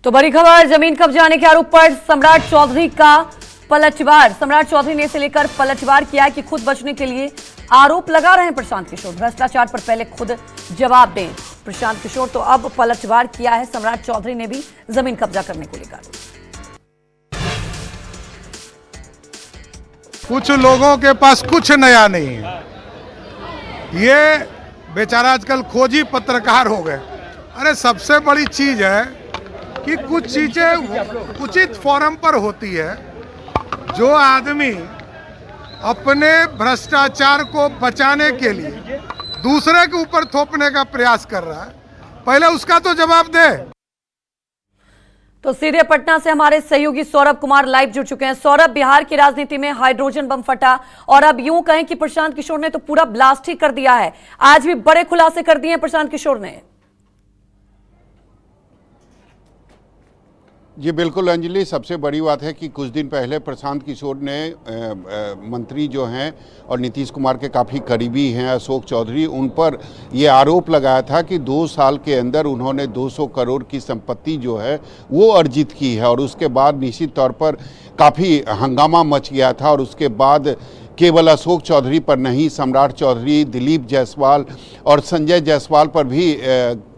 तो बड़ी खबर, जमीन कब्जाने के आरोप पर सम्राट चौधरी का पलटवार। सम्राट चौधरी ने इसे लेकर पलटवार किया कि खुद बचने के लिए आरोप लगा रहे हैं प्रशांत किशोर। भ्रष्टाचार पर पहले खुद जवाब दें प्रशांत किशोर। तो अब पलटवार किया है सम्राट चौधरी ने भी जमीन कब्जा करने को लेकर। कुछ लोगों के पास कुछ नया नहीं है। ये बेचारा आजकल खोजी पत्रकार हो गए। अरे सबसे बड़ी चीज है कि कुछ चीजें उचित फोरम पर होती है। जो आदमी अपने भ्रष्टाचार को बचाने के लिए दूसरे के ऊपर थोपने का प्रयास कर रहा है, पहले उसका तो जवाब दे। तो सीधे पटना से हमारे सहयोगी सौरभ कुमार लाइव जुड़ चुके हैं। सौरभ, बिहार की राजनीति में हाइड्रोजन बम फटा और अब यूं कहें कि प्रशांत किशोर ने तो पूरा ब्लास्ट ही कर दिया है। आज भी बड़े खुलासे कर दिए हैं प्रशांत किशोर ने। जी बिल्कुल अंजलि, सबसे बड़ी बात है कि कुछ दिन पहले प्रशांत किशोर ने मंत्री जो हैं और नीतीश कुमार के काफ़ी करीबी हैं अशोक चौधरी, उन पर ये आरोप लगाया था कि 2 साल के अंदर उन्होंने 200 करोड़ की संपत्ति जो है वो अर्जित की है। और उसके बाद निश्चित तौर पर काफ़ी हंगामा मच गया था। और उसके बाद केवल अशोक चौधरी पर नहीं, सम्राट चौधरी, दिलीप जायसवाल और संजय जायसवाल पर भी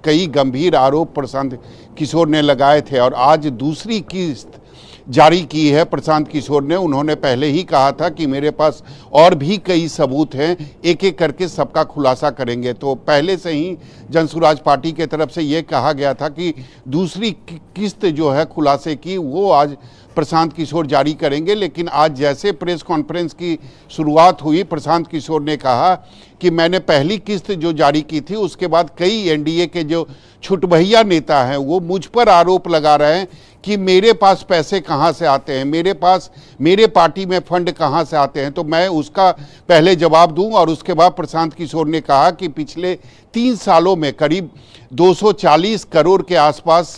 कई गंभीर आरोप प्रशांत किशोर ने लगाए थे। और आज दूसरी किस्त जारी की है प्रशांत किशोर ने। उन्होंने पहले ही कहा था कि मेरे पास और भी कई सबूत हैं, एक एक करके सबका खुलासा करेंगे। तो पहले से ही जनसुराज पार्टी के तरफ से ये कहा गया था कि दूसरी किस्त जो है खुलासे की वो आज प्रशांत किशोर जारी करेंगे। लेकिन आज जैसे प्रेस कॉन्फ्रेंस की शुरुआत हुई, प्रशांत किशोर ने कहा कि मैंने पहली किस्त जो जारी की थी उसके बाद कई एनडीए के जो छुटभैया नेता हैं वो मुझ पर आरोप लगा रहे हैं कि मेरे पास पैसे कहाँ से आते हैं, मेरे पार्टी में फंड कहाँ से आते हैं। तो मैं उसका पहले जवाब दूं। और उसके बाद प्रशांत किशोर ने कहा कि पिछले 3 सालों में करीब 240 करोड़ के आसपास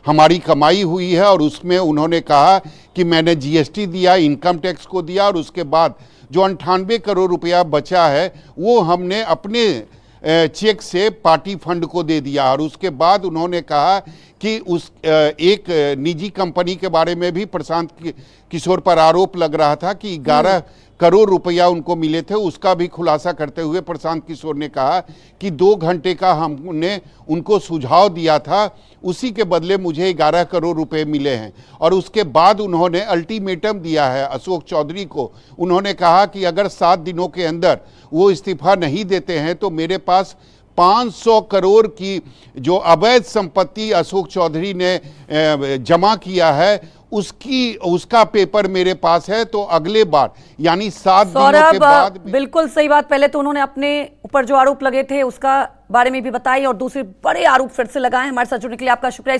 हमारी कमाई हुई है। और उसमें उन्होंने कहा कि मैंने जीएसटी दिया, इनकम टैक्स को दिया, और उसके बाद जो 98 करोड़ रुपया बचा है वो हमने अपने चेक से पार्टी फंड को दे दिया। और उसके बाद उन्होंने कहा कि उस एक निजी कंपनी के बारे में भी प्रशांत किशोर पर आरोप लग रहा था कि 11 करोड़ रुपया उनको मिले थे। उसका भी खुलासा करते हुए प्रशांत किशोर ने कहा कि 2 घंटे का हमने उनको सुझाव दिया था, उसी के बदले मुझे 11 करोड़ रुपए मिले हैं। और उसके बाद उन्होंने अल्टीमेटम दिया है अशोक चौधरी को। उन्होंने कहा कि अगर 7 दिनों के अंदर वो इस्तीफा नहीं देते हैं तो मेरे पास 500 करोड़ की जो अवैध संपत्ति अशोक चौधरी ने जमा किया है उसका पेपर मेरे पास है। तो अगले बार यानी 7 दिनों के बाद बिल्कुल सही बात। पहले तो उन्होंने अपने ऊपर जो आरोप लगे थे उसका बारे में भी बताई और दूसरे बड़े आरोप फिर से लगाए। हमारे साथ जुड़ने के लिए आपका शुक्रिया।